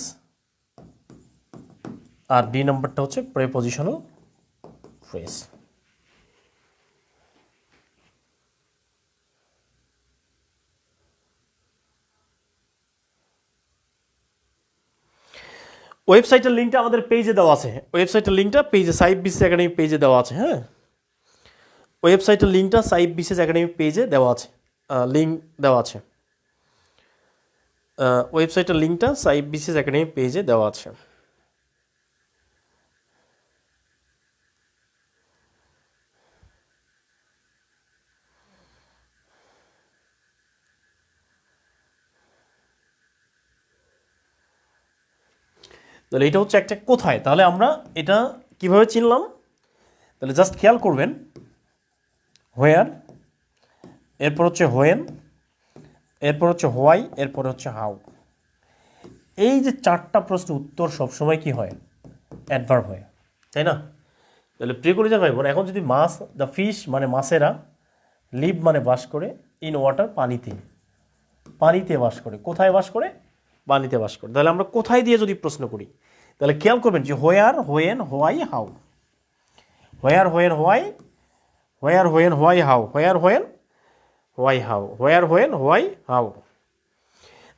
আর ডি নাম্বারটা হচ্ছে প্রেপোজিশনাল ফ্রেজ। ওয়েবসাইটের লিঙ্কটা আমাদের পেজে দেওয়া আছে, ওয়েবসাইটের লিঙ্কটা পেজে সাইব বিসিএস একাডেমি পেজে দেওয়া আছে। হ্যাঁ, ওয়েবসাইটের লিঙ্কটা সাইব বিসিএস একাডেমি পেজে দেওয়া আছে, লিঙ্ক দেওয়া আছে। ওয়েবসাইটের লিঙ্কটা সাইব বিসিএস একাডেমি পেজে দেওয়া আছে। তাহলে এটা হচ্ছে একটা কোথায়, তাহলে আমরা এটা কিভাবে চিনলাম? তাহলে জাস্ট খেয়াল করবেন, হোয়ার, এরপর হচ্ছে হোয়েন, এরপর হচ্ছে হোয়াই, এরপর হচ্ছে হাউ। এই যে চারটা প্রশ্ন উত্তর সবসময় কি হয়? অ্যাডভার্ব হয়, তাই না? তাহলে প্রিয় কলিজার ভাই বোন, এখন যদি মাছ, দ্য ফিশ মানে মাছেরা, লিভ মানে বাস করে, ইন ওয়াটার পানিতে, পানিতে বাস করে। কোথায় বাস করে? পানিতে বাস করে। তাহলে আমরা কোথায় দিয়ে যদি প্রশ্ন করি, তাহলে খেয়াল করবেন যে where, when, why, how. Where, when, why, where, when, why, how, where, when, why, how, where, when, why, how.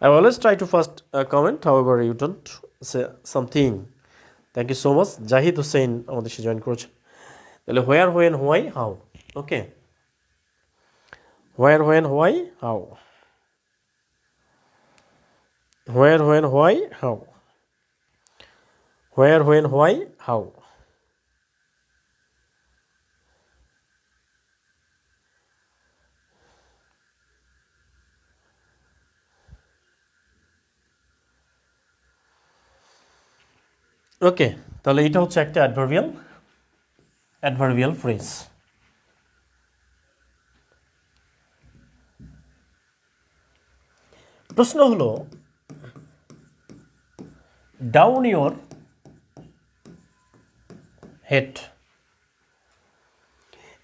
I always try to first comment, however you don't say something. Thank you so much. Zahid Hossain আমাদের সাথে join করেছেন। তাহলে where, when, why, how. Okay, where, when, why, how, where, when, why, how, where, when, why, how. Okay, তাহলে এটা হচ্ছে একটা adverbial phrase. প্রশ্ন হলো, ডাউন ইয়োর হেড।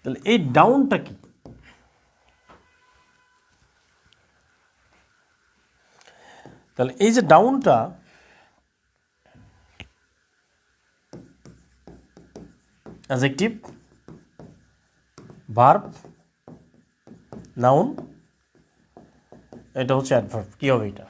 তাহলে এই ডাউনটা কি? তাহলে এই যে ডাউনটা, অ্যাডজেক্টিভ, ভার্ব, নাউন, এটা হচ্ছে অ্যাডভার্ব। কি হবে এটা?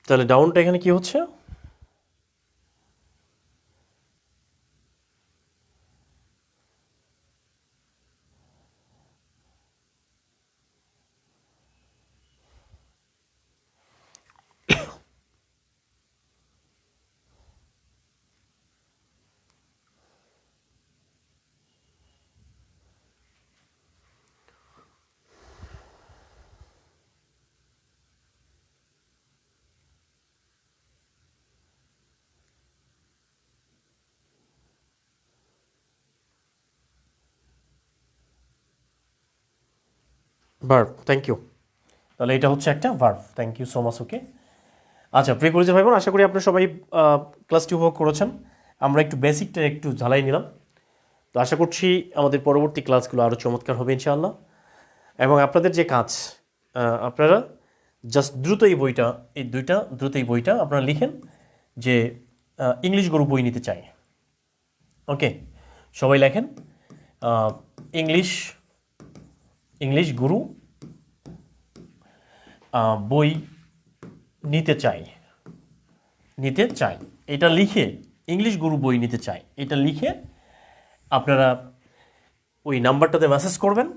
তাহলে ডাউনটা এখানে কি হচ্ছে? ভার্ব। Thank you. তাহলে এটা হচ্ছে একটা verb. Thank you so much. Okay, আচ্ছা প্রিয় কলেজের ভাই বোন, আশা করি আপনারা সবাই ক্লাসটি উপভোগ করেছেন। আমরা একটু বেসিকটা একটু ঝালাই নিলাম। তো আশা করছি আমাদের পরবর্তী ক্লাসগুলো আরও চমৎকার হবে ইনশাআল্লাহ। এবং আপনাদের যে কাজ, আপনারা জাস্ট দ্রুত এই বইটা, এই দুইটা দ্রুত এই বইটা আপনারা লিখেন যে ইংলিশ গরু বই নিতে চাই। ওকে, সবাই লেখেন ইংলিশ গুরু বই নিতে চাই। এটা লিখে, ইংলিশ গুরু বই নিতে চাই এটা লিখে আপনারা ওই নাম্বারটাতে মেসেজ করবেন।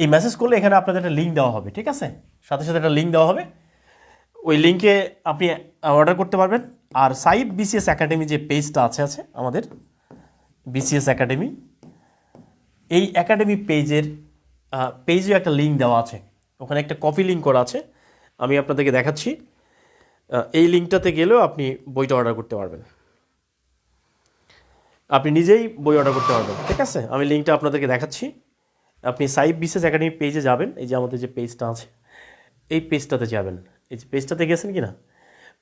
এই মেসেজ করলে এখানে আপনাদের একটা লিঙ্ক দেওয়া হবে, ঠিক আছে? সাথে সাথে একটা লিঙ্ক দেওয়া হবে, ওই লিঙ্কে আপনি অর্ডার করতে পারবেন। আর সাইব বিসিএস একাডেমি যে পেজটা আছে আমাদের বিসিএস একাডেমি, এই একাডেমি পেজেও একটা লিঙ্ক দেওয়া আছে, ওখানে একটা কপি লিঙ্ক করা আছে, আমি আপনাদেরকে দেখাচ্ছি। এই লিঙ্কটাতে গেলেও আপনি বইটা অর্ডার করতে পারবেন। আপনি নিজেই বই অর্ডার করতে পারবেন। ঠিক আছে, আমি লিঙ্কটা আপনাদেরকে দেখাচ্ছি। আপনি সাইব বিশেষ একাডেমি পেজে যাবেন, এই যে আমাদের যে পেজটা আছে এই পেজটাতে যাবেন। এই যে পেজটাতে গেছেন কি না,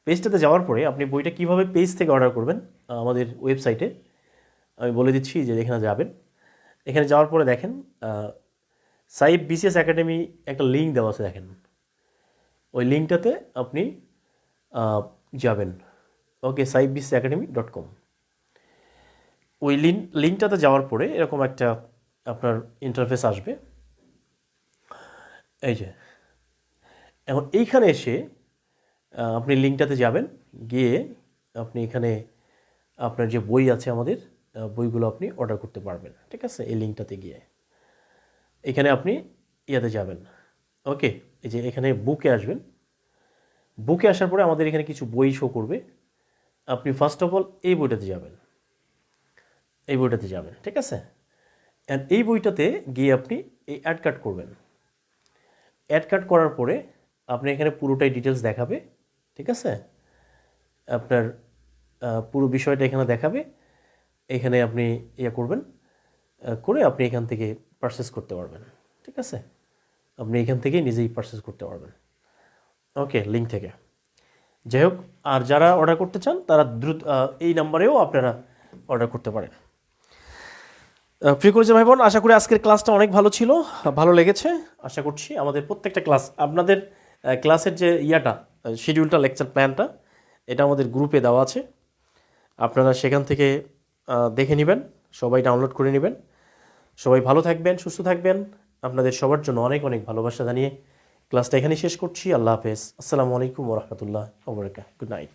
পেজটাতে যাওয়ার পরে আপনি বইটা কীভাবে পেজ থেকে অর্ডার করবেন আমাদের ওয়েবসাইটে আমি বলে দিচ্ছি। যে এখানে যাবেন, এখানে যাওয়ার পরে দেখেন সাইব বিসিএস একাডেমি একটা লিঙ্ক দেওয়া আছে, দেখেন ওই লিঙ্কটাতে আপনি যাবেন। ওকে, saibbiseacademy.com। ওই লিঙ্কটাতে যাওয়ার পরে এরকম একটা আপনার ইন্টারফেস আসবে। এই যে এখন এইখানে এসে আপনি লিঙ্কটাতে যাবেন, গিয়ে আপনি এখানে আপনার যে বই আছে আমাদের বইগুলো আপনি অর্ডার করতে পারবেন। ঠিক আছে, এই লিঙ্কটাতে গিয়ে এখানে আপনি ইয়াতে যাবেন। ওকে, এই যে এখানে বুকে আসবেন। বুকে আসার পরে আমাদের এখানে কিছু বই শো করবে। আপনি ফার্স্ট অফ অল এই বইটাতে যাবেন, এই বইটাতে যাবেন। ঠিক আছে, অ্যান্ড এই বইটাতে গিয়ে আপনি এই অ্যাড কার্ড করবেন। অ্যাড কার্ড করার পরে আপনি এখানে পুরোটাই ডিটেলস দেখাবে। ঠিক আছে, আপনার পুরো বিষয়টা এখানে দেখাবে। এখানে আপনি ইয়ে করবেন, করে আপনি এখান থেকে পারচেস করতে পারবেন। ঠিক আছে, আপনি এখান থেকেই নিজেই পারচেস করতে পারবেন। ওকে, লিঙ্ক থেকে। যাই হোক, আর যারা অর্ডার করতে চান তারা দ্রুত এই নাম্বারেও আপনারা অর্ডার করতে পারেন। প্রিয় কলেজের ভাই বোন, আশা করি আজকের ক্লাসটা অনেক ভালো ছিল, ভালো লেগেছে। আশা করছি আমাদের প্রত্যেকটা ক্লাস, আপনাদের ক্লাসের যে শিডিউলটা, লেকচার প্ল্যানটা, এটা আমাদের গ্রুপে দেওয়া আছে। আপনারা সেখান থেকে দেখে নেবেন, সবাই ডাউনলোড করে নেবেন। সবাই ভালো থাকবেন, সুস্থ থাকবেন। আপনাদের সবার জন্য অনেক অনেক ভালোবাসা জানিয়ে ক্লাসটা এখানেই শেষ করছি। আল্লাহ হাফেজ। আসসালামু আলাইকুম ওয়া রাহমাতুল্লাহি ওয়া বারাকাতুহু। Good night.